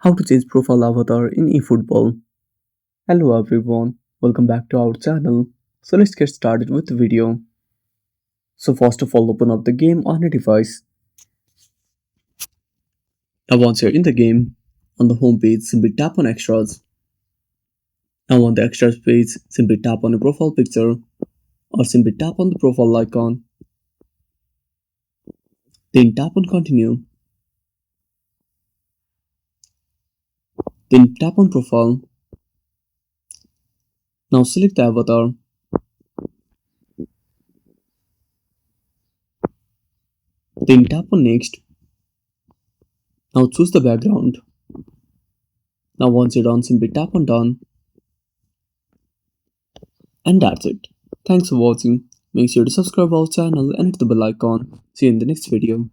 How to change profile avatar in eFootball. Hello everyone, welcome back to our channel. So let's get started with the video. So first of all, open up the game on a device. Now once you're in the game, on the home page, simply tap on extras. Now on the extras page, simply tap on the profile picture or simply tap on the profile icon. Then tap on continue. Then tap on profile. Now select the avatar. Then tap on next. Now choose the background. Now once you're done, simply tap on done. And that's it. Thanks for watching. Make sure to subscribe our channel and hit the bell icon. See you in the next video.